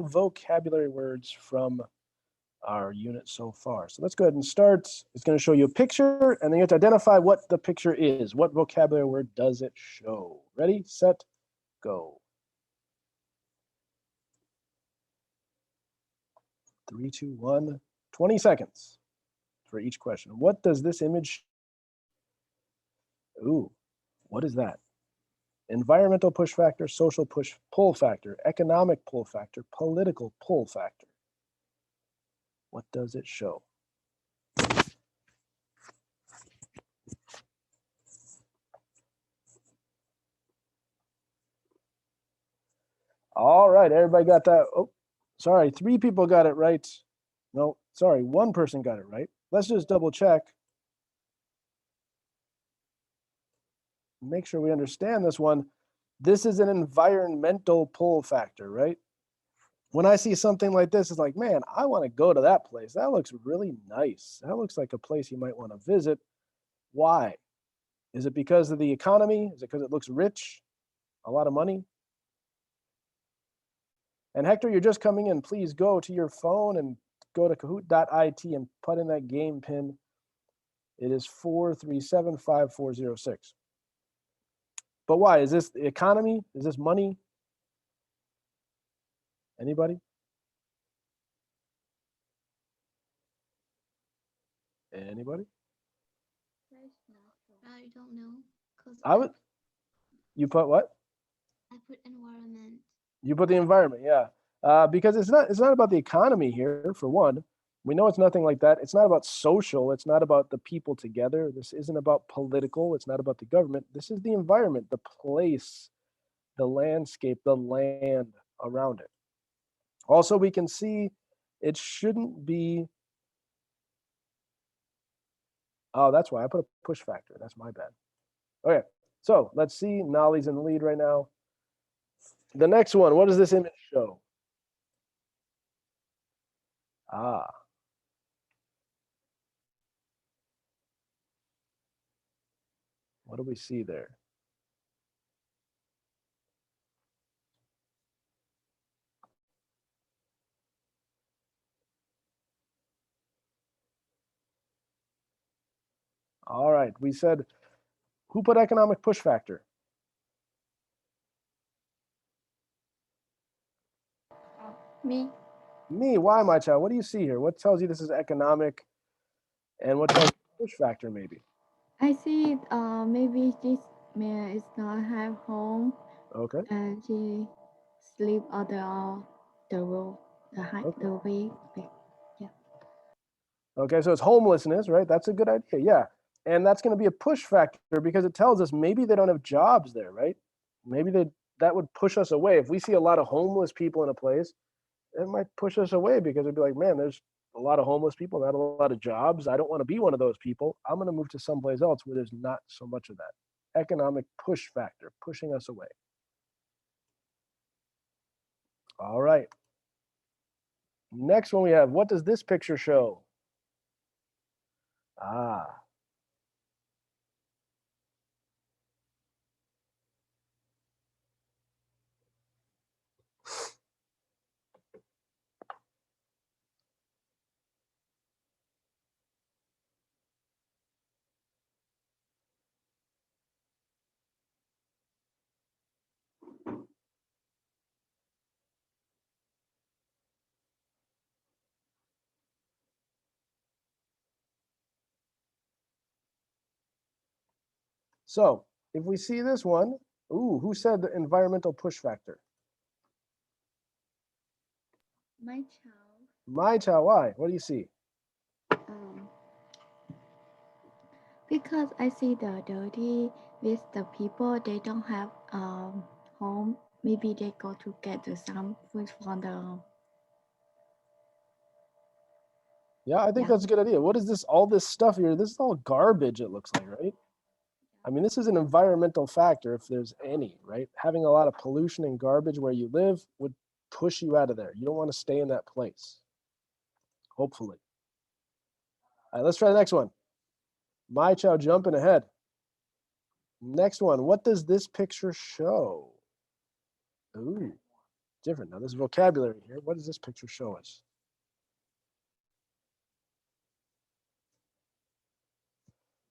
vocabulary words from our unit so far. So let's go ahead and start. It's going to show you a picture, and then you have to identify what the picture is. What vocabulary word does it show? Ready, set, go. 3, 2, 1. 20 seconds for each question. What does this image? Ooh, what is that? Environmental push factor, social push pull factor, economic pull factor, political pull factor. What does it show? All right, everybody got that? Oh, sorry, 3 people got it right. No, sorry, 1 person got it right. Let's just double check. Make sure we understand this one. This is an environmental pull factor, right? When I see something like this, it's like, man, I want to go to that place. That looks really nice. That looks like a place you might want to visit. Why? Is it because of the economy? Is it because it looks rich? A lot of money? And Hector, you're just coming in. Please go to your phone and go to kahoot.it and put in that game pin. It is 4375406. But why? Is this the economy? Is this money? Anybody? Anybody? I don't know. I would. You put what? I put environment. You put the environment, yeah. Because it's not about the economy here, for one. We know it's nothing like that. It's not about social. It's not about the people together. This isn't about political. It's not about the government. This is the environment, the place, the landscape, the land around it. Also, we can see it shouldn't be. Oh, that's why I put a push factor. That's my bad. Okay, so let's see. Nolly's in the lead right now. The next one, what does this image show? Ah. What do we see there? All right, we said, who put economic push factor? Me. Me, why, my child? What do you see here? What tells you this is economic, and what tells you push factor maybe? I see. Maybe this man is not have home, Okay. and she sleep on the road, Okay. the way. Yeah. Okay, so it's homelessness, right? That's a good idea. Yeah. And that's going to be a push factor because it tells us maybe they don't have jobs there, right? Maybe that would push us away. If we see a lot of homeless people in a place, it might push us away because it'd be like, man, there's a lot of homeless people, not a lot of jobs. I don't want to be one of those people. I'm going to move to someplace else where there's not so much of that. Economic push factor, pushing us away. All right. Next one we have, what does this picture show? Ah. So if we see this one, ooh, who said the environmental push factor? My child. My child, why? What do you see? Um, because I see the dirty with the people. They don't have home. Maybe they go to get some food from the. Yeah, I think Yeah. that's a good idea. What is this, all this stuff here? This is all garbage, it looks like, right? I mean, this is an environmental factor if there's any, right? Having a lot of pollution and garbage where you live would push you out of there. You don't want to stay in that place, hopefully. All right, let's try the next one. My child jumping ahead. Next one, what does this picture show? Ooh, different. Now, this vocabulary here, what does this picture show us?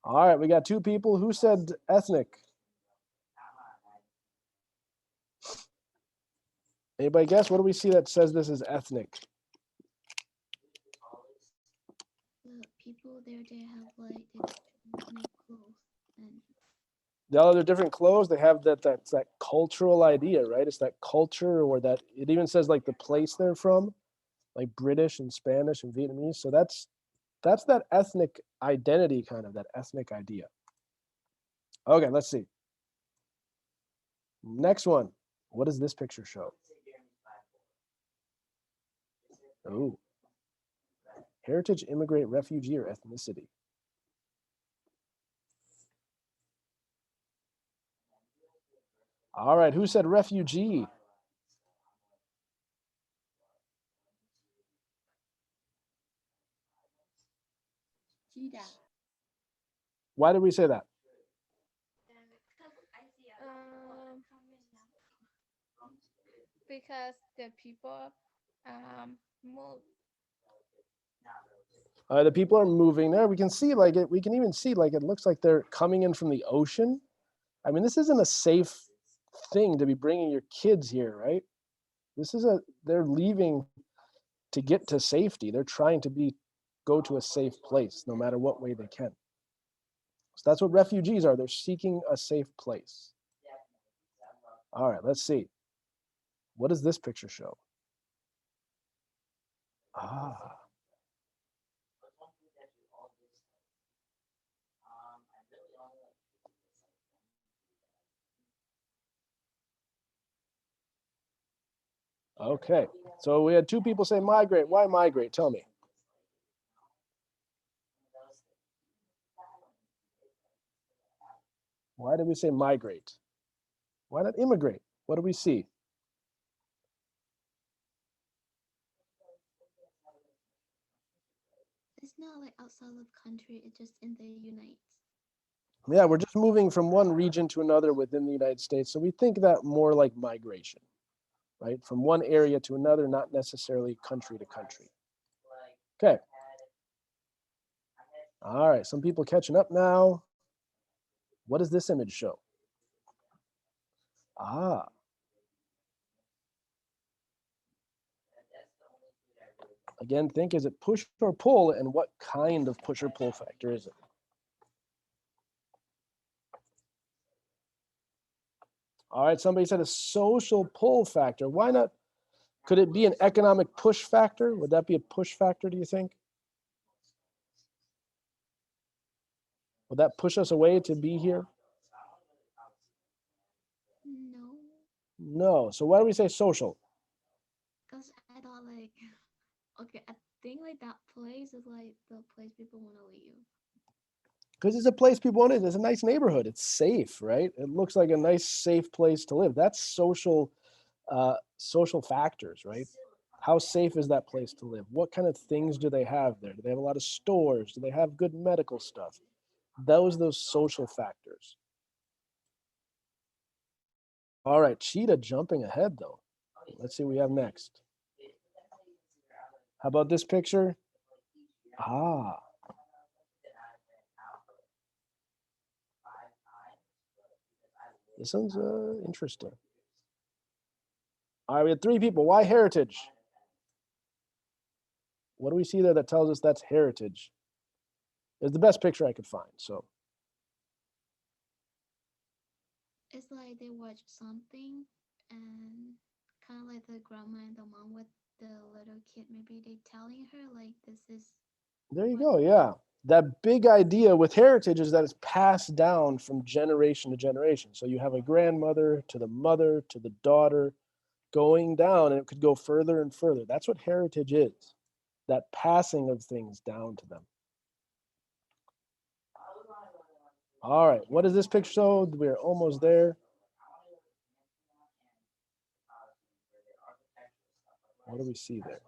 All right, we got two people. Who said ethnic? Anybody guess? What do we see that says this is ethnic? The people there, they have like they make clothes and The other different clothes, they have that's that cultural idea, right? It's that culture, or that it even says like the place they're from, like British and Spanish and Vietnamese. So that's that ethnic identity, kind of that ethnic idea. Okay, let's see. Next one. What does this picture show? Oh, heritage, immigrant, refugee, or ethnicity. All right, who said refugee? Why did we say that? Because the people move. The people are moving there. We can see like it. We can even see like it looks like they're coming in from the ocean. I mean, this isn't a safe thing to be bringing your kids here, right? They're leaving to get to safety. They're trying to go to a safe place no matter what way they can. So that's what refugees are. They're seeking a safe place. All right, let's see. What does this picture show? Ah. Okay, so we had two people say migrate. Why migrate? Tell me. Why did we say migrate? Why not immigrate? What do we see? it's not like outside of the country. It's just in the United. Yeah, we're just moving from one region to another within the United States. So we think that more like migration, right? From one area to another, not necessarily country to country. Okay. All right, some people catching up now. What does this image show? Ah. Again, think, is it push or pull, and what kind of push or pull factor is it? All right, somebody said a social pull factor. Why not? Could it be an economic push factor? Would that be a push factor, do you think? Would that push us away to be here? No, No. So why do we say social? because I thought like, okay, I think like that place is like the place people want to leave. Because it's a place people want it. It's a nice neighborhood. It's safe, right? It looks like a nice, safe place to live. That's social factors, right? How safe is that place to live? What kind of things do they have there? Do they have a lot of stores? Do they have good medical stuff? Those social factors. All right, Cheetah jumping ahead though. Let's see what we have next. How about this picture? Ah. This sounds interesting. All right, we had three people. Why heritage? What do we see there that tells us that's heritage? It's the best picture I could find. So It's like they watch something and kind of like the grandma and the mom with the little kid. Maybe they telling her like this is. there you go. Yeah. That big idea with heritage is that it's passed down from generation to generation. So you have a grandmother to the daughter going down, and it could go further and further. That's what heritage is, that passing of things down to them. All right, what is this picture show? We're almost there. What do we see there?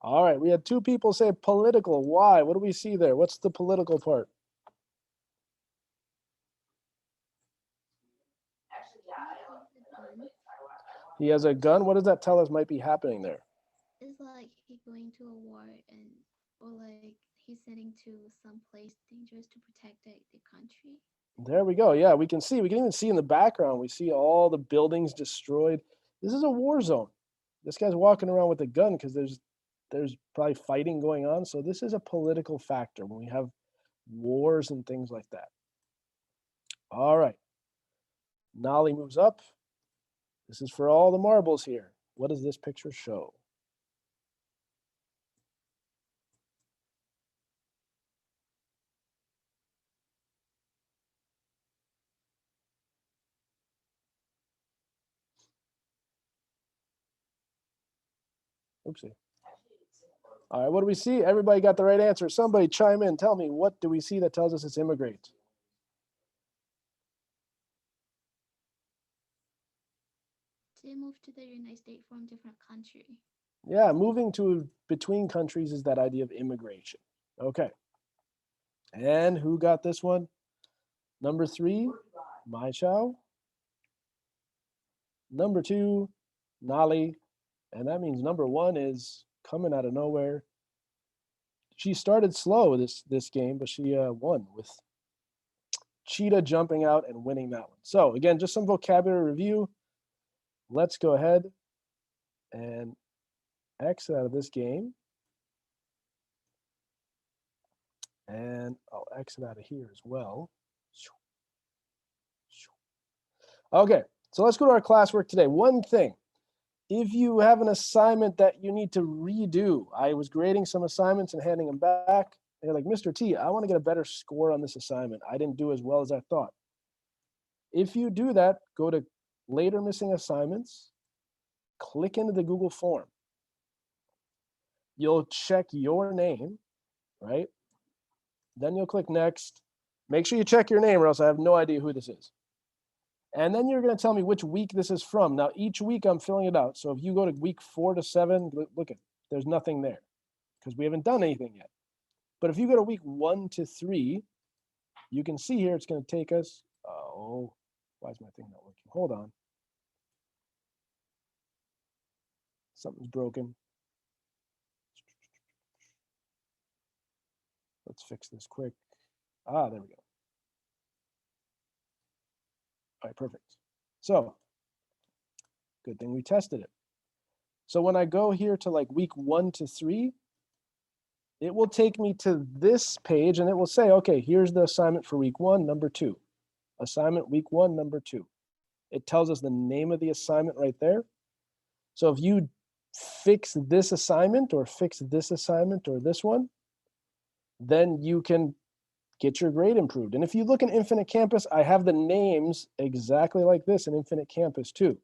All right, we had two people say political. Why? What do we see there? What's the political part? He has a gun. What does that tell us might be happening there? It's like he going to a war and or like he's sending to some place dangerous to protect the country. There we go. Yeah, we can even see in the background, we see all the buildings destroyed. This is a war zone. This guy's walking around with a gun because there's probably fighting going on. So this is a political factor when we have wars and things like that. All right. Nolly moves up. This is for all the marbles here. What does this picture show? Oopsie. All right, what do we see? Everybody got the right answer. Somebody chime in. Tell me, what do we see that tells us it's immigrate? They moved to the United States from different country. Yeah, moving to between countries is that idea of immigration. Okay. And who got this one? Number 3, Mai Chao. Number 2, Nali. And that means number 1 is coming out of nowhere. She started slow this game, but she won with Cheetah jumping out and winning that one. So again, just some vocabulary review. Let's go ahead and exit out of this game. And I'll exit out of here as well. Okay, so let's go to our classwork today. One thing, if you have an assignment that you need to redo, I was grading some assignments and handing them back. They're like, Mr. T, I want to get a better score on this assignment. I didn't do as well as I thought. If you do that, go to later missing assignments, click into the Google form. You'll check your name, right? Then you'll click next. Make sure you check your name or else I have no idea who this is. And then you're going to tell me which week this is from. Now, each week I'm filling it out. So if you go to week 4 to 7, look at, there's nothing there because we haven't done anything yet. But if you go to week 1 to 3, you can see here it's going to take us, oh, why is my thing not working? Hold on. Something's broken. Let's fix this quick. Ah, there we go. All right, perfect. So, good thing we tested it. So when I go here to like week 1 to 3, it will take me to this page and it will say, okay, here's the assignment for week 1, number 2. Assignment week 1, number 2. It tells us the name of the assignment right there. So if you fix this assignment or fix this assignment or this one, then you can get your grade improved. And if you look in Infinite Campus, I have the names exactly like this in Infinite Campus too.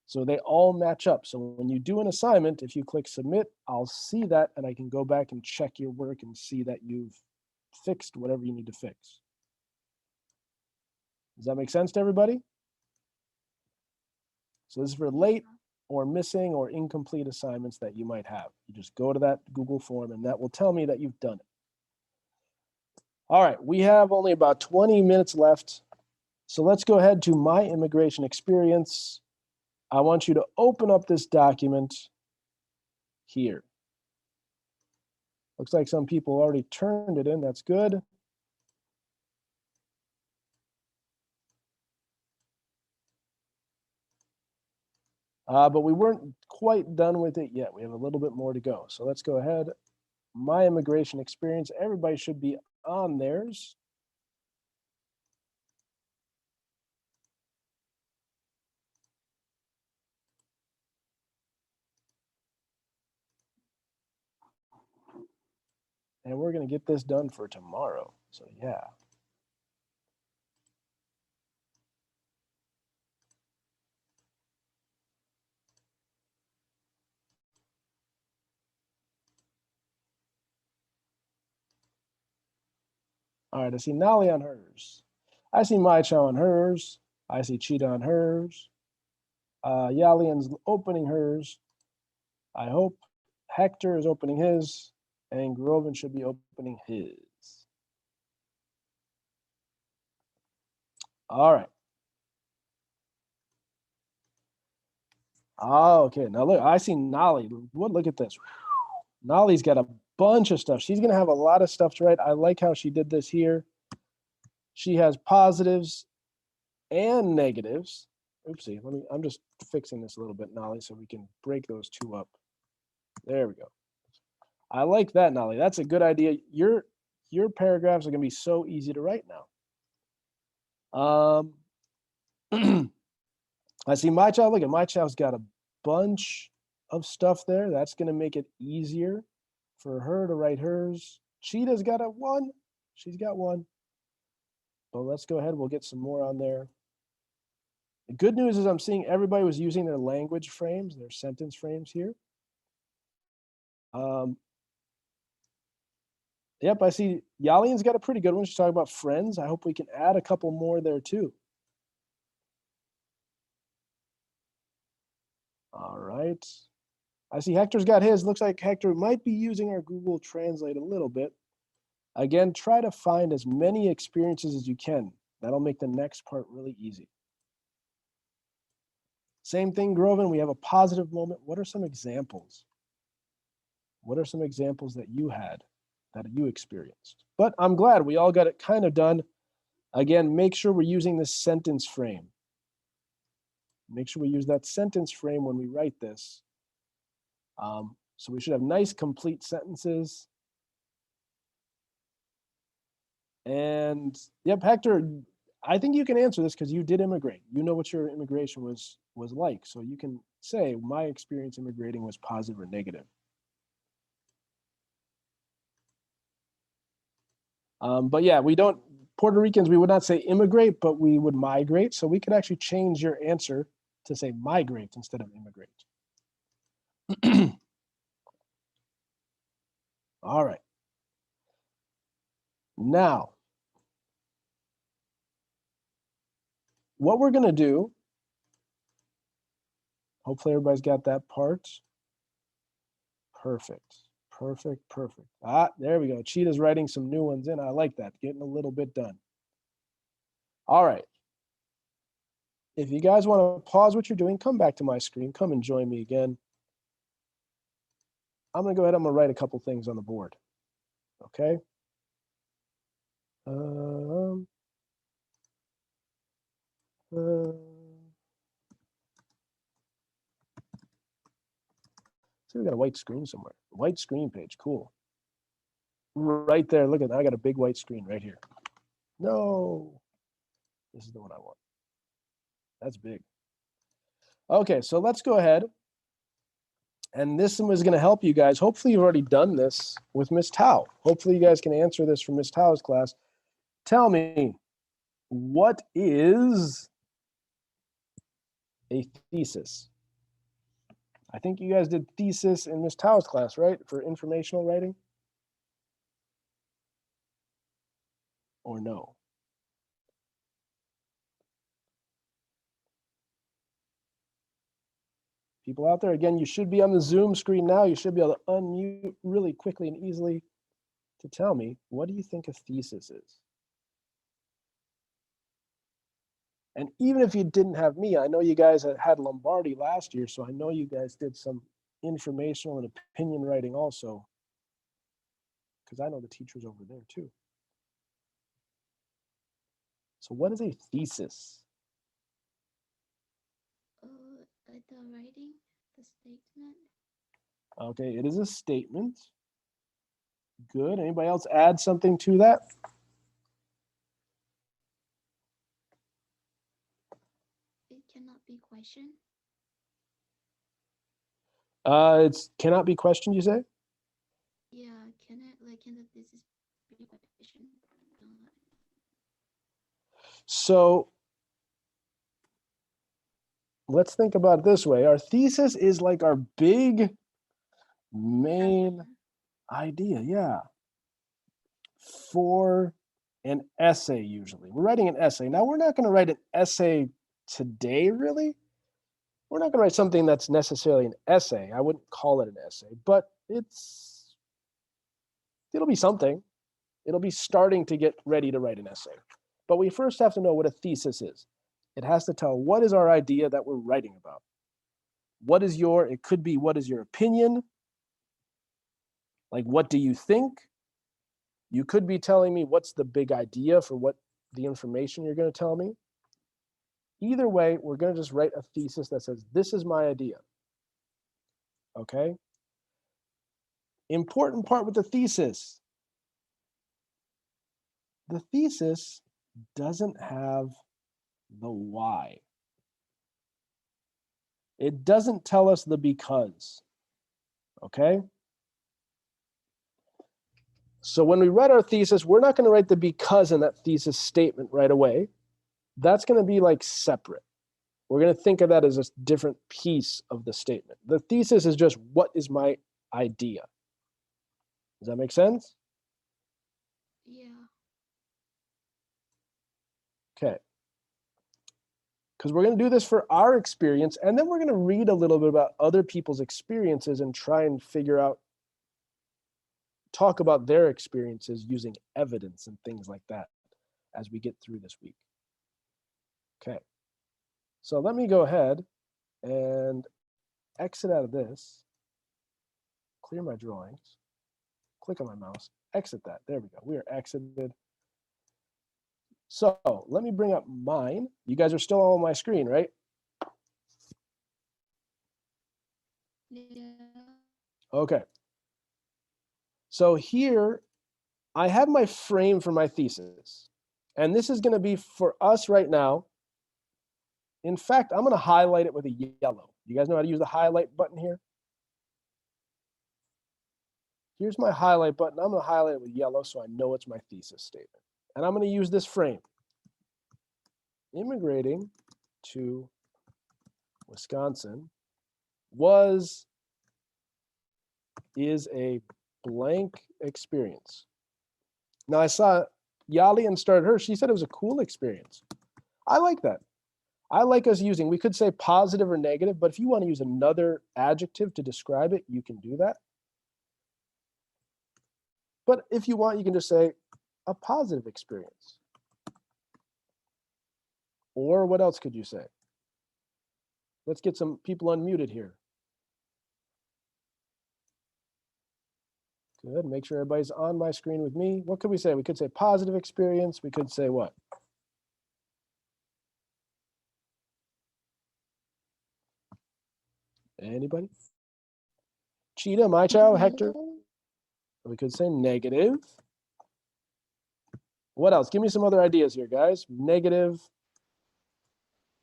So they all match up. So when you do an assignment, if you click submit, I'll see that and I can go back and check your work and see that you've fixed whatever you need to fix. Does that make sense to everybody? So this is for late or missing or incomplete assignments that you might have. You just go to that Google form and that will tell me that you've done it. All right, we have only about 20 minutes left. So let's go ahead to My Immigration Experience. I want you to open up this document here. Looks like some people already turned it in. That's good. But we weren't quite done with it yet. We have a little bit more to go. So let's go ahead. My Immigration Experience. Everybody should be on theirs. And we're going to get this done for tomorrow. So yeah. All right, I see Nali on hers. I see Mai Chao on hers. I see Cheetah on hers. Yalian's opening hers. I hope Hector is opening his, and Groven should be opening his. All right. Oh, okay. Now look, I see Nolly. Look at this. Nolly's got a bunch of stuff. She's going to have a lot of stuff to write. I like how she did this here. She has positives and negatives. Oopsie. I'm just fixing this a little bit, Nolly, so we can break those two up. There we go. I like that, Nolly. That's a good idea. Your paragraphs are going to be so easy to write now. I see my child. Look at my child's got a bunch of stuff there. That's going to make it easier for her to write hers. Cheetah's got a 1. She's got 1. But let's go ahead. We'll get some more on there. The good news is I'm seeing everybody was using their language frames, their sentence frames here. Yep, I see Yalian's got a pretty good one. She's talking about friends. I hope we can add a couple more there too. All right. I see Hector's got his. Looks like Hector might be using our Google Translate a little bit. Again, try to find as many experiences as you can. That'll make the next part really easy. Same thing, Groven. We have a positive moment. What are some examples? What are some examples that you had, that you experienced? But I'm glad we all got it kind of done. Again, make sure we're using this sentence frame. Make sure we use that sentence frame when we write this. So we should have nice, complete sentences. And yep, Hector, I think you can answer this because you did immigrate. You know what your immigration was like. So you can say, my experience immigrating was positive or negative. But yeah, we don't, Puerto Ricans, we would not say immigrate, but we would migrate. So we could actually change your answer to say migrate instead of immigrate. All right. Now, what we're going to do, hopefully everybody's got that part. Perfect, perfect, perfect. Ah, there we go. Cheetah's writing some new ones in. I like that, getting a little bit done. All right. If you guys want to pause what you're doing, come back to my screen. Come and join me again. I'm going to go ahead. I'm going to write a couple things on the board. Okay. See, we got a white screen somewhere. White screen page. Cool. Right there. Look at that. I got a big white screen right here. No. This is the one I want. That's big. Okay, so let's go ahead. And this one is going to help you guys. Hopefully you've already done this with Miss Tao. Hopefully you guys can answer this from Miss Tao's class. Tell me, what is a thesis? I think you guys did thesis in Miss Tao's class, right? For informational writing? Or no? People out there, again, you should be on the Zoom screen now. You should be able to unmute really quickly and easily to tell me, what do you think a thesis is? And even if you didn't have me, I know you guys had Lombardi last year, so I know you guys did some informational and opinion writing also, because I know the teachers over there too. So what is a thesis? The writing, the statement. Okay, it is a statement. Good. Anybody else add something to that? It cannot be questioned. It cannot be questioned, you say? Yeah, can the thesis be questioned? So let's think about it this way. Our thesis is like our big main idea, yeah, for an essay usually. We're writing an essay. Now, we're not going to write an essay today, really. We're not going to write something that's necessarily an essay. I wouldn't call it an essay, but it'll be something. It'll be starting to get ready to write an essay. But we first have to know what a thesis is. It has to tell what is our idea that we're writing about. It could be what is your opinion? Like, what do you think? You could be telling me what's the big idea for what the information you're going to tell me. Either way, we're going to just write a thesis that says, this is my idea. Okay? Important part with the thesis. The thesis doesn't have the why. It doesn't tell us the because. Okay? So when we write our thesis, we're not going to write the because in that thesis statement right away. That's going to be like separate. We're going to think of that as a different piece of the statement. The thesis is just, what is my idea? Does that make sense? Yeah. Okay. Because we're going to do this for our experience, and then we're going to read a little bit about other people's experiences and try and talk about their experiences using evidence and things like that as we get through this week. Okay. So let me go ahead and exit out of this, clear my drawings, click on my mouse, exit that. There we go. We are exited. So let me bring up mine. You guys are still on my screen, right? Yeah. Okay. So here I have my frame for my thesis. And this is going to be for us right now. In fact, I'm going to highlight it with a yellow. You guys know how to use the highlight button here? Here's my highlight button. I'm going to highlight it with yellow so I know it's my thesis statement. And I'm going to use this frame. Immigrating to Wisconsin is a blank experience. Now I saw Yalian started hers. She said it was a cool experience. I like that. I like us using, we could say positive or negative, but if you want to use another adjective to describe it, you can do that. But if you want, you can just say a positive experience. Or what else could you say? Let's get some people unmuted here. Good, make sure everybody's on my screen with me. What could we say? We could say positive experience. We could say what? Anybody? Cheetah, my child, Hector. We could say negative. What else? Give me some other ideas here, guys. Negative,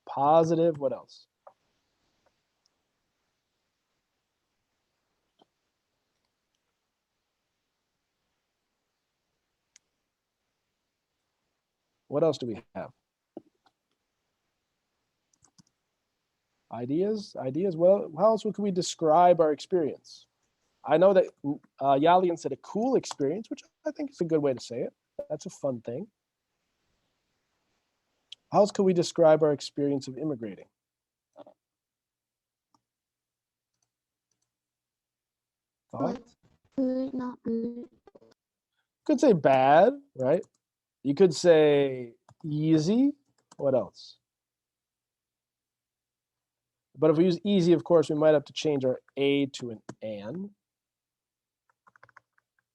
positive, what else? What else do we have? Ideas? Well, how else could we describe our experience? I know that Yalian said a cool experience, which I think is a good way to say it. That's a fun thing. How else could we describe our experience of immigrating? Thoughts? Good, not good. You could say bad, right? You could say easy. What else? But if we use easy, of course, we might have to change our A to an an.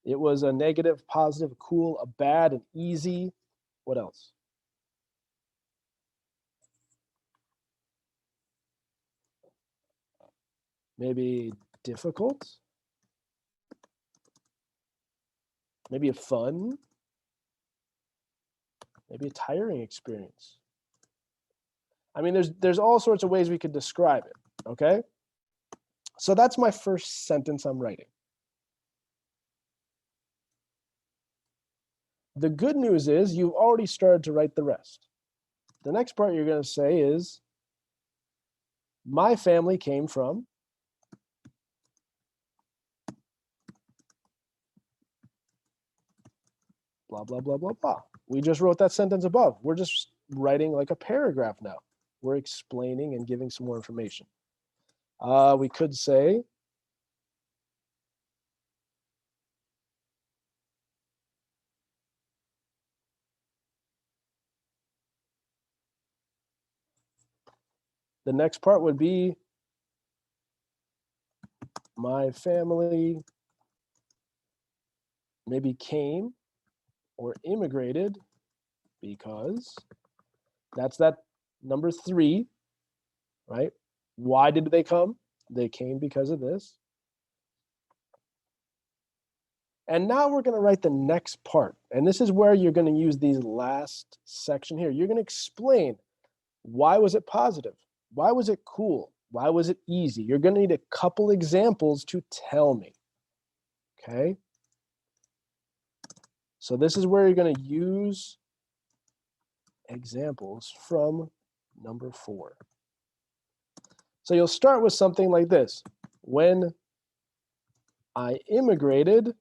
It was a negative, positive, cool, a bad, an easy. What else? Maybe difficult. Maybe a fun. Maybe a tiring experience. I mean, there's all sorts of ways we could describe it, okay? So that's my first sentence I'm writing. The good news is you've already started to write the rest. The next part you're going to say is, my family came from blah, blah, blah, blah, blah. We just wrote that sentence above. We're just writing like a paragraph now. We're explaining and giving some more information. We could say, the next part would be my family maybe came or immigrated because that's that number 3, right? Why did they come? They came because of this. And now we're going to write the next part. And this is where you're going to use these last section here. You're going to explain why was it positive? Why was it cool? Why was it easy? You're going to need a couple examples to tell me. Okay? So this is where you're going to use examples from number 4. So you'll start with something like this. When I immigrated,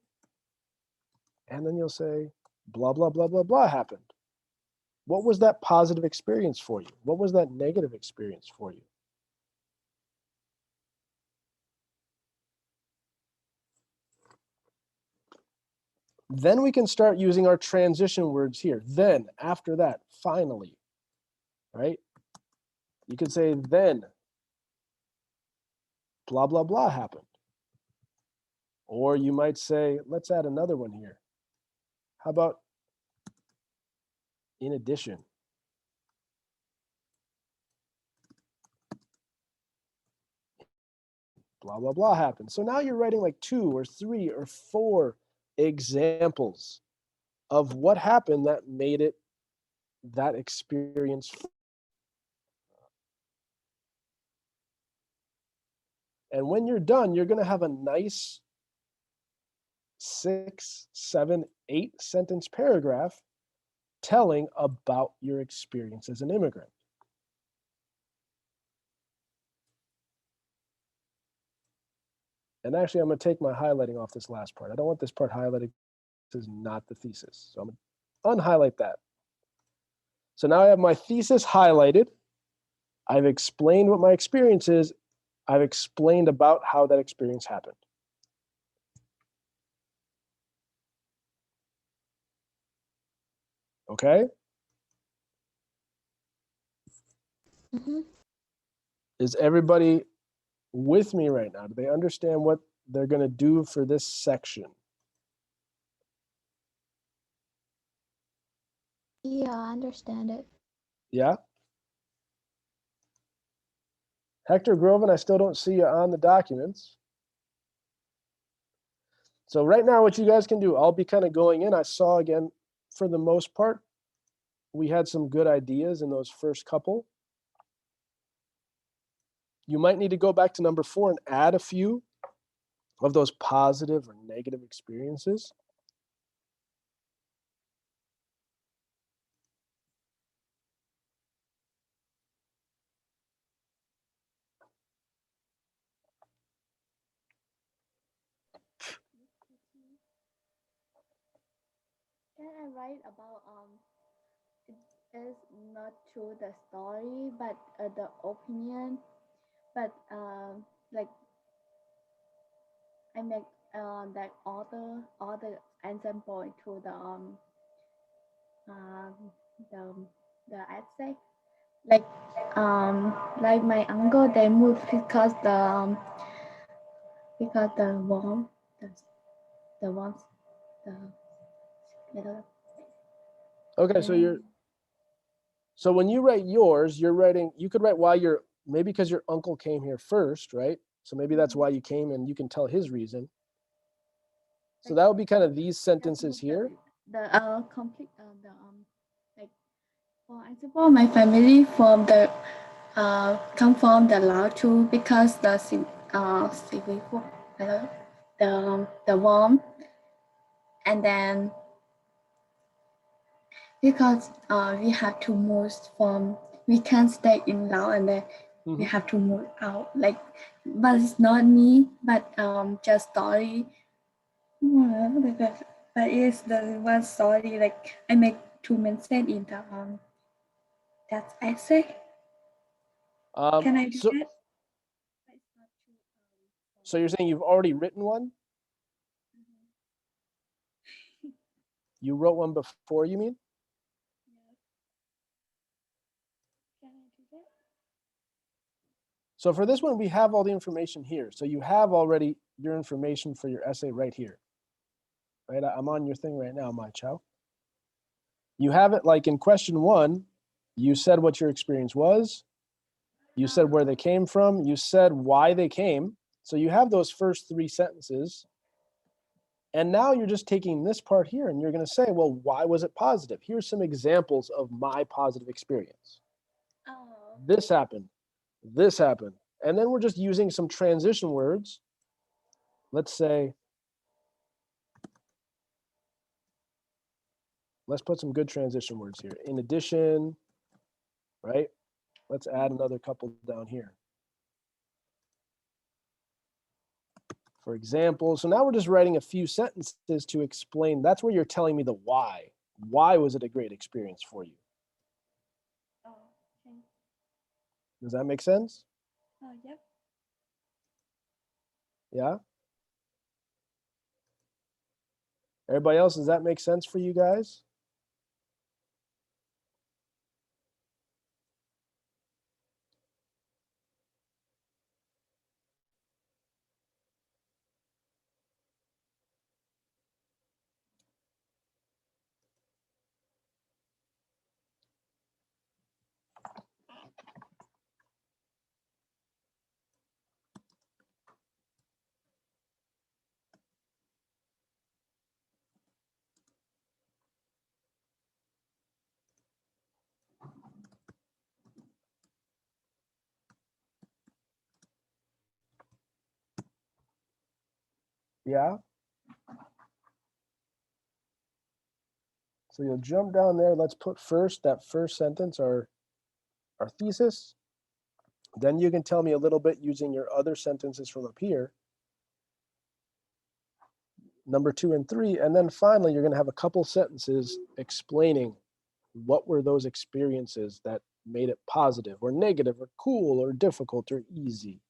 and then you'll say, blah, blah, blah, blah, blah happened. What was that positive experience for you? What was that negative experience for you? Then we can start using our transition words here. Then, after that, finally, right? You could say then, blah, blah, blah happened. Or you might say, let's add another one here. How about in addition? Blah, blah, blah happened. So now you're writing like 2 or 3 or 4 examples of what happened that made it that experience. And when you're done, you're going to have a nice 6, 7, 8 sentence paragraph telling about your experience as an immigrant. And actually, I'm going to take my highlighting off this last part. I don't want this part highlighted. This is not the thesis. So I'm going to unhighlight that. So now I have my thesis highlighted. I've explained what my experience is. I've explained about how that experience happened. Okay? Mm-hmm. Is everybody with me right now? Do they understand what they're going to do for this section? Yeah, I understand it. Yeah? Hector Groven, I still don't see you on the documents. So right now, what you guys can do, I'll be kind of going in. I saw, again, for the most part, we had some good ideas in those first couple. You might need to go back to number 4 and add a few of those positive or negative experiences. Can I write about it is not true the story, but the opinion, but like I make that other example to um the the essay like my uncle they moved because the warm the warmth the middle. Okay, so when you write yours, you're writing, you could write why you're, maybe because your uncle came here first, right? So maybe that's why you came and you can tell his reason. So that would be kind of these sentences here. The complete like for example, my family from the come from the Lao too because the civil war, the warm, and then because we have to move from we can't stay in Lao and then we have to move out like but it's not me but just story but it's the one story like I make 2 mention in the that essay. Can I do that? So you're saying you've already written one? You wrote one before, you mean? Can I do that? So for this one, we have all the information here. So you have already your information for your essay right here. Right, I'm on your thing right now, my chow. You have it like in question 1, you said what your experience was. You said where they came from. You said why they came. So you have those first 3 sentences. And now you're just taking this part here and you're going to say, well, why was it positive? Here's some examples of my positive experience. Oh. This happened. This happened. And then we're just using some transition words. Let's say, let's put some good transition words here. In addition, right? Let's add another couple down here. For example, so now we're just writing a few sentences to explain. That's where you're telling me the why. Why was it a great experience for you? Oh, okay. Does that make sense? Oh, yep. Yeah? Everybody else, does that make sense for you guys? Yeah? So you'll jump down there. Let's put first that first sentence, our thesis. Then you can tell me a little bit using your other sentences from up here. Number 2 and 3. And then finally, you're going to have a couple sentences explaining what were those experiences that made it positive or negative or cool or difficult or easy.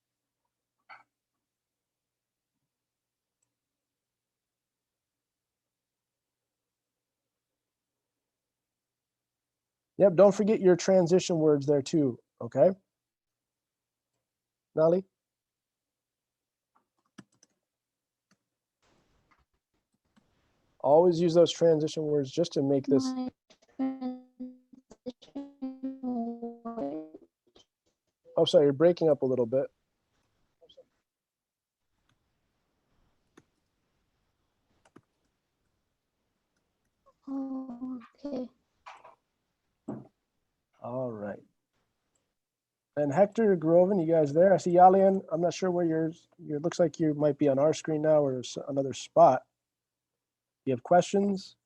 Yep, don't forget your transition words there too, okay? Nali? Always use those transition words just to make this. My transition word. Oh, sorry, you're breaking up a little bit. Oh, okay. All right. And Hector, Groven, you guys there? I see Yalian. I'm not sure where yours. It looks like you might be on our screen now or another spot. You have questions?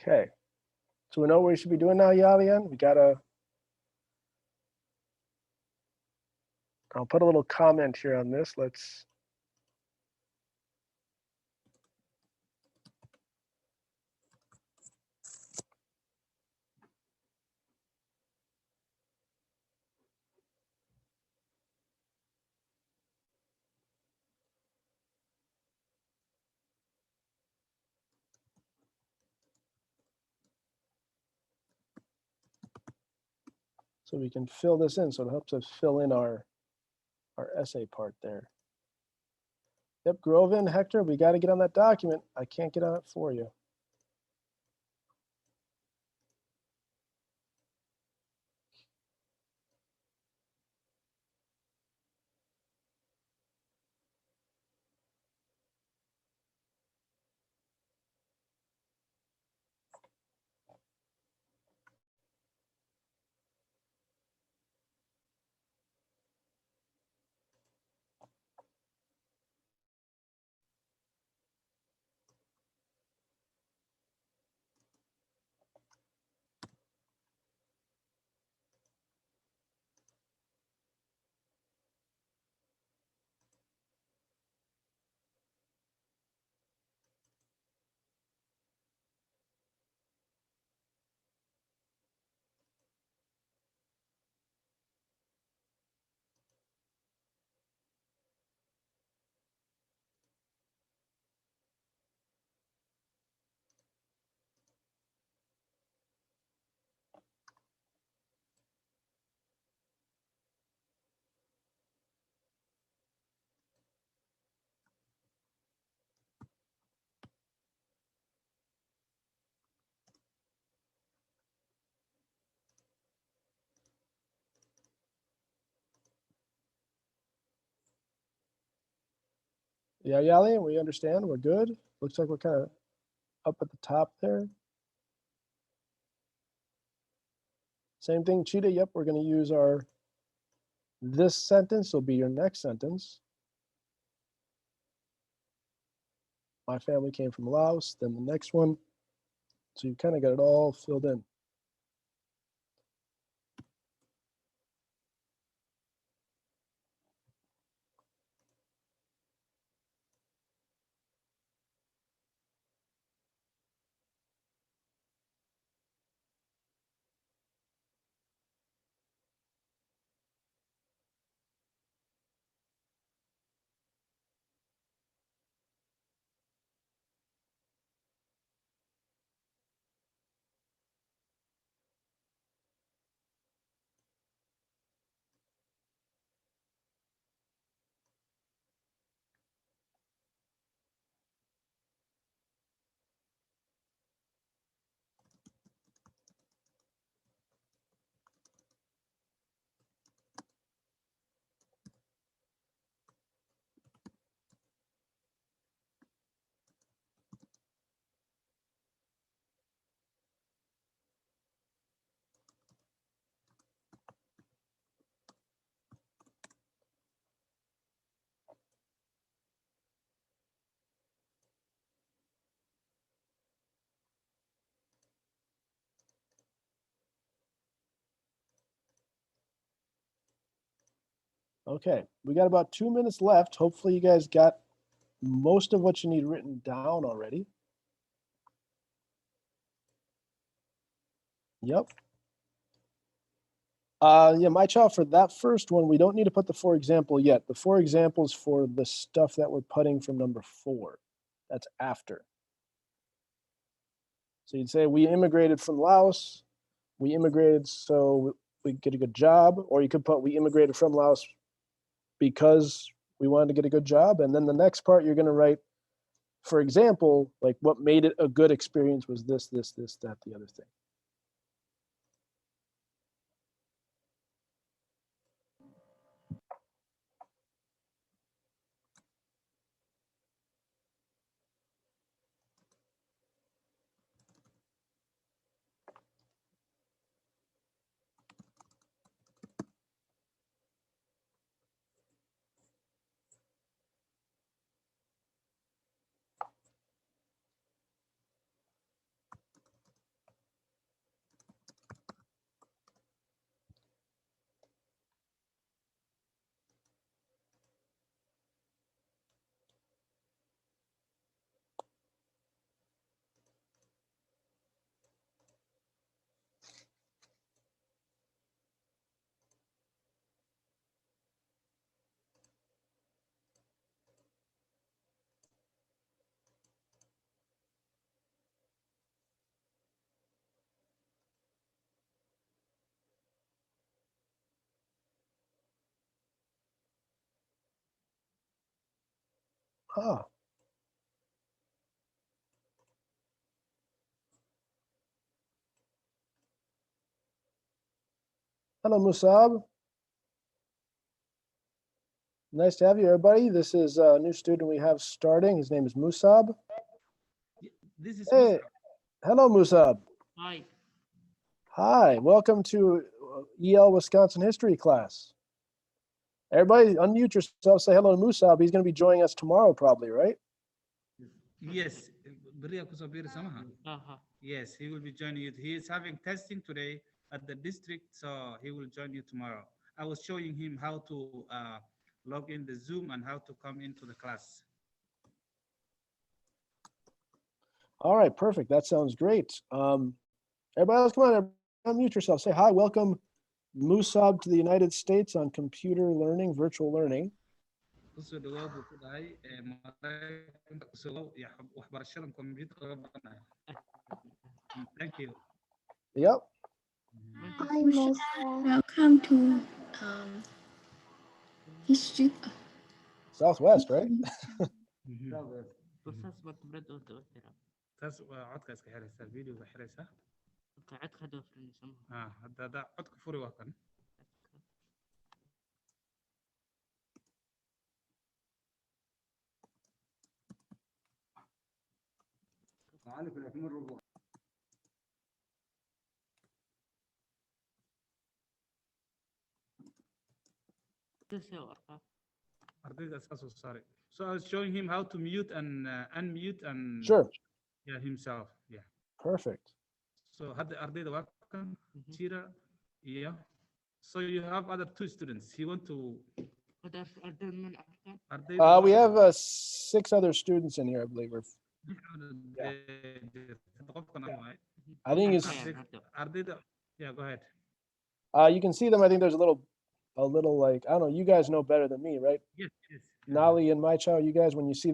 Okay. So we know what we should be doing now, Yalian. We gotta, I'll put a little comment here on this. Let's, so we can fill this in. So it helps us fill in our essay part there. Yep, Grovin, Hector, we got to get on that document. I can't get on it for you. Yeah, Yali, we understand. We're good. Looks like we're kind of up at the top there. Same thing, Cheetah. Yep, we're going to use our, this sentence will be your next sentence. My family came from Laos, then the next one. So you kind of got it all filled in. Okay, we got about 2 minutes left. Hopefully you guys got most of what you need written down already. Yep. Yeah, my child, for that first one, we don't need to put the for example yet. The for examples for the stuff that we're putting from number 4. That's after. So you'd say we immigrated from Laos. We immigrated so we get a good job, or you could put we immigrated from Laos because we wanted to get a good job. And then the next part you're going to write, for example, like what made it a good experience was this, this, this, that, the other thing. Ah. Hello, Musab. Nice to have you, everybody. This is a new student we have starting. His name is Musab. This is Hey, hello, Musab. Hi. Hi, welcome to EL Wisconsin history class. Everybody unmute yourself, say hello to Musab. He's going to be joining us tomorrow probably, right? yes. Beriya kusoo biiri samaha. Yes, he will be joining you. He is having testing today at the district, so he will join you tomorrow. I was showing him how to log in the Zoom and how to come into the class. All right, perfect. That sounds great. Everybody else, come on, unmute yourself. Say hi, welcome Musab to the United States on computer learning, virtual learning. Kusoo dhawaad buu ku dhahay Maraykanka kusoo waxbarashadan kombiyuutarka laga baranayo. Thank you. Yep. Hi, welcome to history. Southwest, right? Fursad baad khibrad u tira. Taas waa codka iska xiraysaa, videoga xiraysaa. Cod ka doofinaysa. Hadda codka furi waa kan. Ardayda saas oo saaray. So I was showing him how to mute and unmute and Sure. yeah, himself. Yeah. Perfect. So hadda ardayda waa kan Tira. Yeah. So you have other two students. He want to. We have 6 other students in here, I believe. Yeah. I think it's. Ardayda. Yeah, go ahead. You can see them. I think there's a little like, I don't know. You guys know better than me, right? Yes, yes. Nali and Maichao, you guys, when you see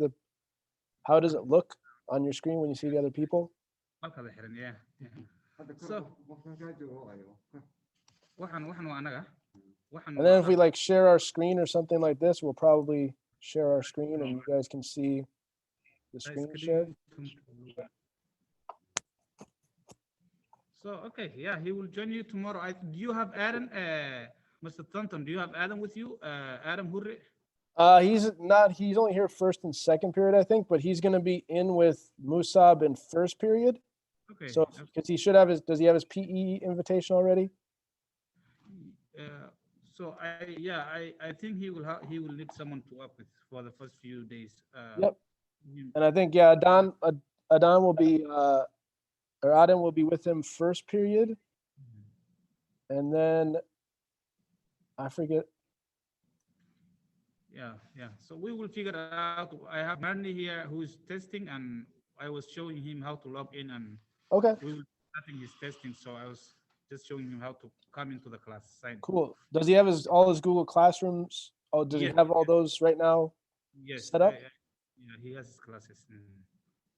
how does it look on your screen when you see the other people? Yeah. So. waxaan waa anaga. And then if we like share our screen or something like this, we'll probably share our screen and you guys can see the screen shared. So, okay, yeah, he will join you tomorrow. Do you have Adam, Mr. Thornton, do you have Adam with you? Adam Hurri? He's only here first and second period, I think, but he's going to be in with Musab in first period. Okay. So, because he should have does he have his PE invitation already? So I think he will need someone to work with for the first few days. Yep. And I think Adan will be or Adam will be with him first period, and then I forget. Yeah. So we will figure it out. I have Marnie here who is testing, and I was showing him how to log in, and okay. We will be starting his testing. So I was just showing him how to come into the class. Cool. Does he have all his Google Classrooms? Oh, does he have all those right now? Yes. Set up? Yeah, he has his classes.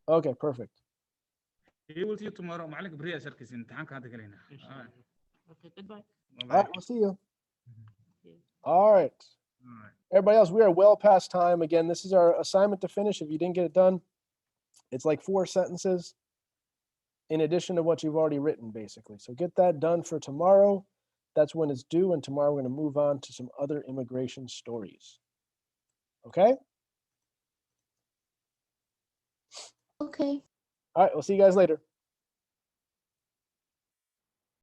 Okay, perfect. He will see you tomorrow. معلق بريا شركة امتحان كهذا كلنا. Okay, goodbye. All right, we'll see you. All right. Everybody else, we are well past time. Again, this is our assignment to finish. If you didn't get it done, it's like 4 sentences in addition to what you've already written, basically. So get that done for tomorrow. That's when it's due. And tomorrow we're going to move on to some other immigration stories. Okay? Okay. All right, we'll see you guys later.